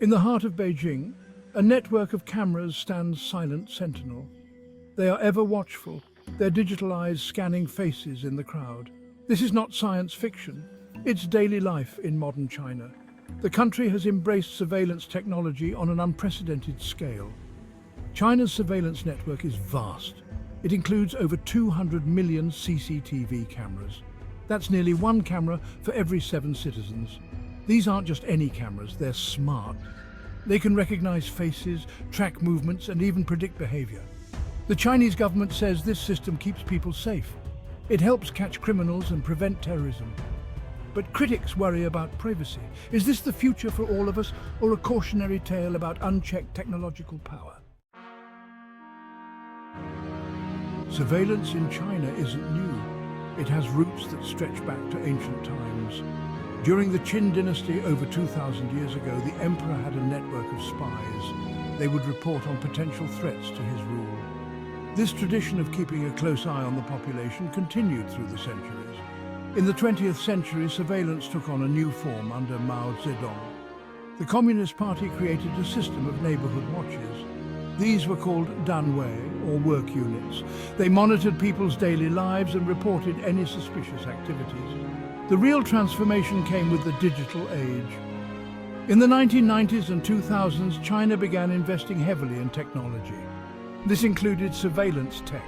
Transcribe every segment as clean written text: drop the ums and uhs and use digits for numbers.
In the heart of Beijing, a network of cameras stands silent sentinel. They are ever watchful, their digital eyes scanning faces in the crowd. This is not science fiction, it's daily life in modern China. The country has embraced surveillance technology on an unprecedented scale. China's surveillance network is vast. It includes over 200 million CCTV cameras. That's nearly one camera for every 7 citizens. These aren't just any cameras, they're smart. They can recognize faces, track movements, and even predict behavior. The Chinese government says this system keeps people safe. It helps catch criminals and prevent terrorism. But critics worry about privacy. Is this the future for all of us, or a cautionary tale about unchecked technological power? Surveillance in China isn't new. It has roots that stretch back to ancient times. During the Qin dynasty over 2,000 years ago, the emperor had a network of spies. They would report on potential threats to his rule. This tradition of keeping a close eye on the population continued through the centuries. In the 20th century, surveillance took on a new form under Mao Zedong. The Communist Party created a system of neighborhood watches. These were called danwei, or work units. They monitored people's daily lives and reported any suspicious activities. The real transformation came with the digital age. In the 1990s and 2000s, China began investing heavily in technology. This included surveillance tech.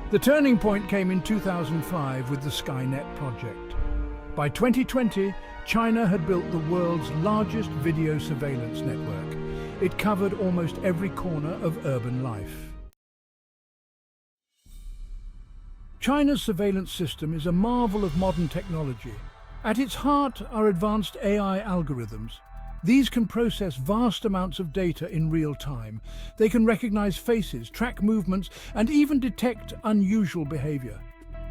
The turning point came in 2005 with the Skynet project. By 2020, China had built the world's largest video surveillance network. It covered almost every corner of urban life. China's surveillance system is a marvel of modern technology. At its heart are advanced AI algorithms. These can process vast amounts of data in real time. They can recognize faces, track movements, and even detect unusual behavior.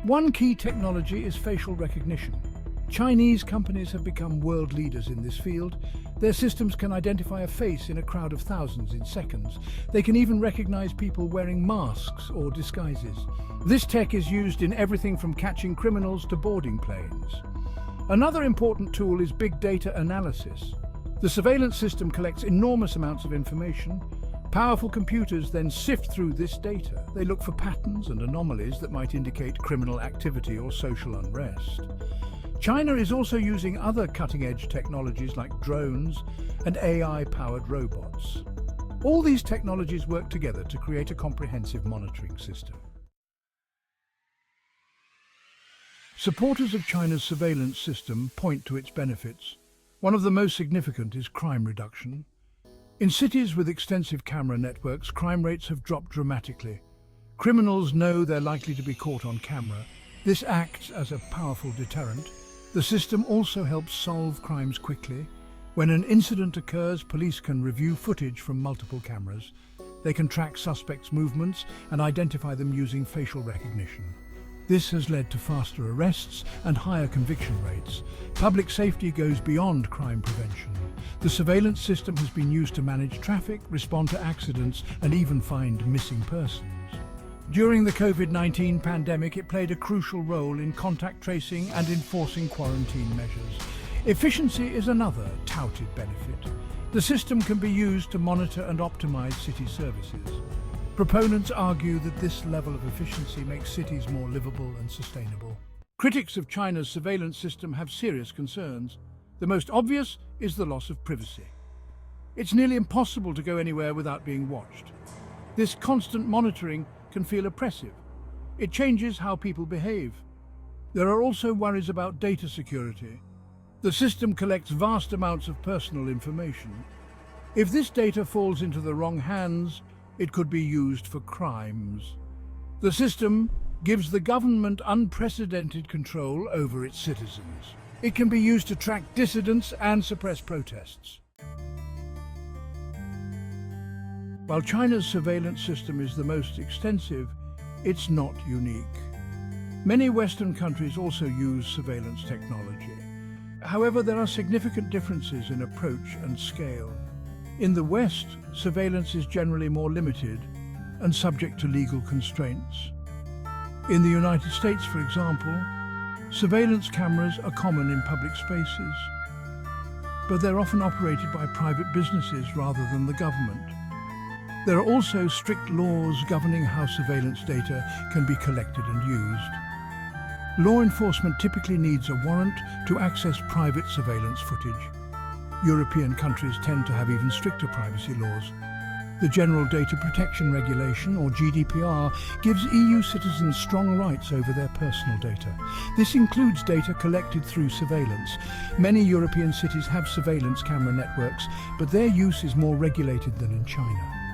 One key technology is facial recognition. Chinese companies have become world leaders in this field. Their systems can identify a face in a crowd of thousands in seconds. They can even recognize people wearing masks or disguises. This tech is used in everything from catching criminals to boarding planes. Another important tool is big data analysis. The surveillance system collects enormous amounts of information. Powerful computers then sift through this data. They look for patterns and anomalies that might indicate criminal activity or social unrest. China is also using other cutting-edge technologies like drones and AI-powered robots. All these technologies work together to create a comprehensive monitoring system. Supporters of China's surveillance system point to its benefits. One of the most significant is crime reduction. In cities with extensive camera networks, crime rates have dropped dramatically. Criminals know they're likely to be caught on camera. This acts as a powerful deterrent. The system also helps solve crimes quickly. When an incident occurs, police can review footage from multiple cameras. They can track suspects' movements and identify them using facial recognition. This has led to faster arrests and higher conviction rates. Public safety goes beyond crime prevention. The surveillance system has been used to manage traffic, respond to accidents, and even find missing persons. During the COVID-19 pandemic, it played a crucial role in contact tracing and enforcing quarantine measures. Efficiency is another touted benefit. The system can be used to monitor and optimize city services. Proponents argue that this level of efficiency makes cities more livable and sustainable. Critics of China's surveillance system have serious concerns. The most obvious is the loss of privacy. It's nearly impossible to go anywhere without being watched. This constant monitoring can feel oppressive. It changes how people behave. There are also worries about data security. The system collects vast amounts of personal information. If this data falls into the wrong hands, it could be used for crimes. The system gives the government unprecedented control over its citizens. It can be used to track dissidents and suppress protests. While China's surveillance system is the most extensive, it's not unique. Many Western countries also use surveillance technology. However, there are significant differences in approach and scale. In the West, surveillance is generally more limited and subject to legal constraints. In the United States, for example, surveillance cameras are common in public spaces. but they're often operated by private businesses rather than the government. There are also strict laws governing how surveillance data can be collected and used. Law enforcement typically needs a warrant to access private surveillance footage. European countries tend to have even stricter privacy laws. The General Data Protection Regulation, or GDPR, gives EU citizens strong rights over their personal data. This includes data collected through surveillance. Many European cities have surveillance camera networks, but their use is more regulated than in China.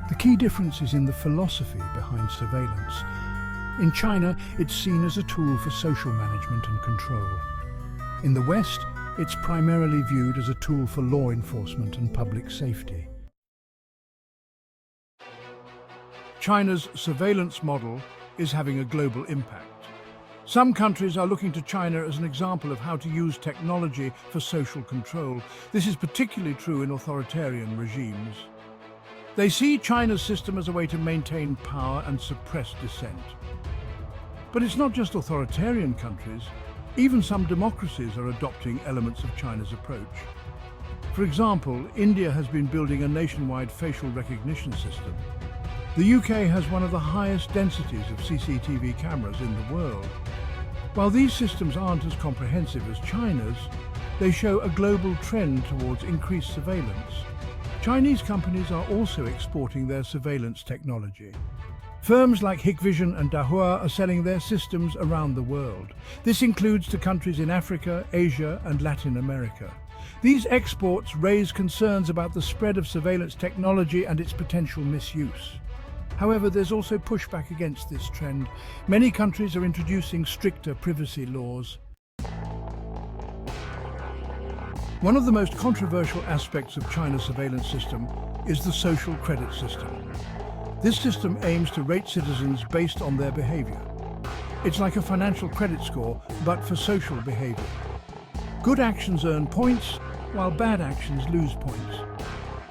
The key difference is in the philosophy behind surveillance. In China, it's seen as a tool for social management and control. In the West, it's primarily viewed as a tool for law enforcement and public safety. China's surveillance model is having a global impact. Some countries are looking to China as an example of how to use technology for social control. This is particularly true in authoritarian regimes. They see China's system as a way to maintain power and suppress dissent. But it's not just authoritarian countries. Even some democracies are adopting elements of China's approach. For example, India has been building a nationwide facial recognition system. The UK has one of the highest densities of CCTV cameras in the world. While these systems aren't as comprehensive as China's, they show a global trend towards increased surveillance. Chinese companies are also exporting their surveillance technology. Firms like Hikvision and Dahua are selling their systems around the world. This includes to countries in Africa, Asia, and Latin America. These exports raise concerns about the spread of surveillance technology and its potential misuse. However, there's also pushback against this trend. Many countries are introducing stricter privacy laws. One of the most controversial aspects of China's surveillance system is the social credit system. This system aims to rate citizens based on their behavior. It's like a financial credit score, but for social behavior. Good actions earn points, while bad actions lose points.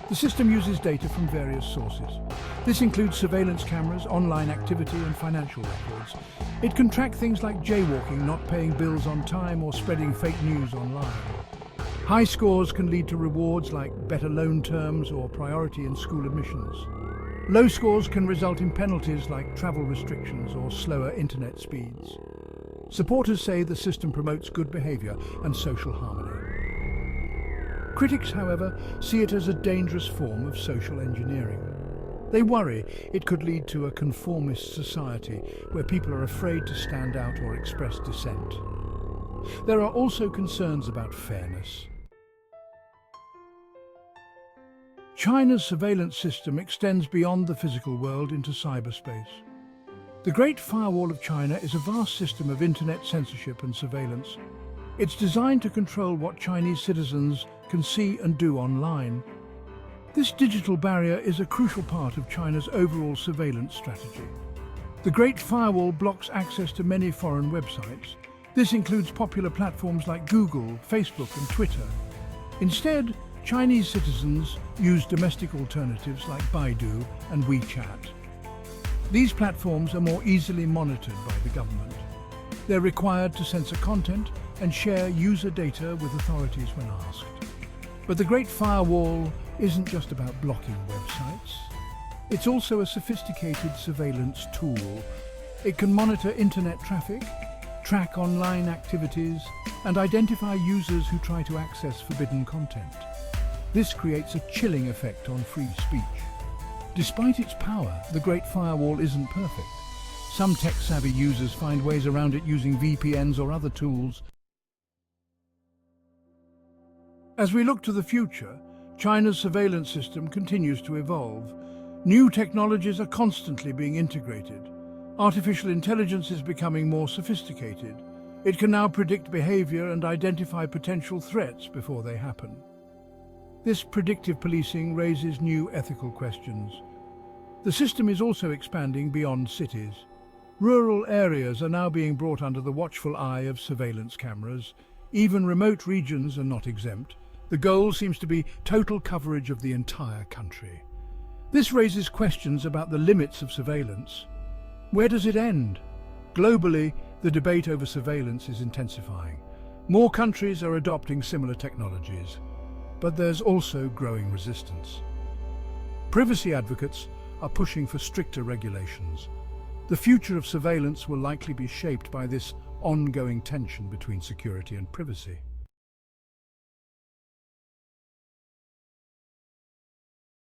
The system uses data from various sources. This includes surveillance cameras, online activity, and financial records. It can track things like jaywalking, not paying bills on time, or spreading fake news online. High scores can lead to rewards like better loan terms or priority in school admissions. Low scores can result in penalties like travel restrictions or slower internet speeds. Supporters say the system promotes good behavior and social harmony. Critics, however, see it as a dangerous form of social engineering. They worry it could lead to a conformist society where people are afraid to stand out or express dissent. There are also concerns about fairness. China's surveillance system extends beyond the physical world into cyberspace. The Great Firewall of China is a vast system of internet censorship and surveillance. It's designed to control what Chinese citizens can see and do online. This digital barrier is a crucial part of China's overall surveillance strategy. The Great Firewall blocks access to many foreign websites. This includes popular platforms like Google, Facebook, and Twitter. Instead, Chinese citizens use domestic alternatives like Baidu and WeChat. These platforms are more easily monitored by the government. They're required to censor content and share user data with authorities when asked. But the Great Firewall isn't just about blocking websites. It's also a sophisticated surveillance tool. It can monitor internet traffic, track online activities, and identify users who try to access forbidden content. This creates a chilling effect on free speech. Despite its power, the Great Firewall isn't perfect. Some tech-savvy users find ways around it using VPNs or other tools. As we look to the future, China's surveillance system continues to evolve. New technologies are constantly being integrated. Artificial intelligence is becoming more sophisticated. It can now predict behavior and identify potential threats before they happen. This predictive policing raises new ethical questions. The system is also expanding beyond cities. Rural areas are now being brought under the watchful eye of surveillance cameras. Even remote regions are not exempt. The goal seems to be total coverage of the entire country. This raises questions about the limits of surveillance. Where does it end? Globally, the debate over surveillance is intensifying. More countries are adopting similar technologies. but there's also growing resistance. Privacy advocates are pushing for stricter regulations. The future of surveillance will likely be shaped by this ongoing tension between security and privacy.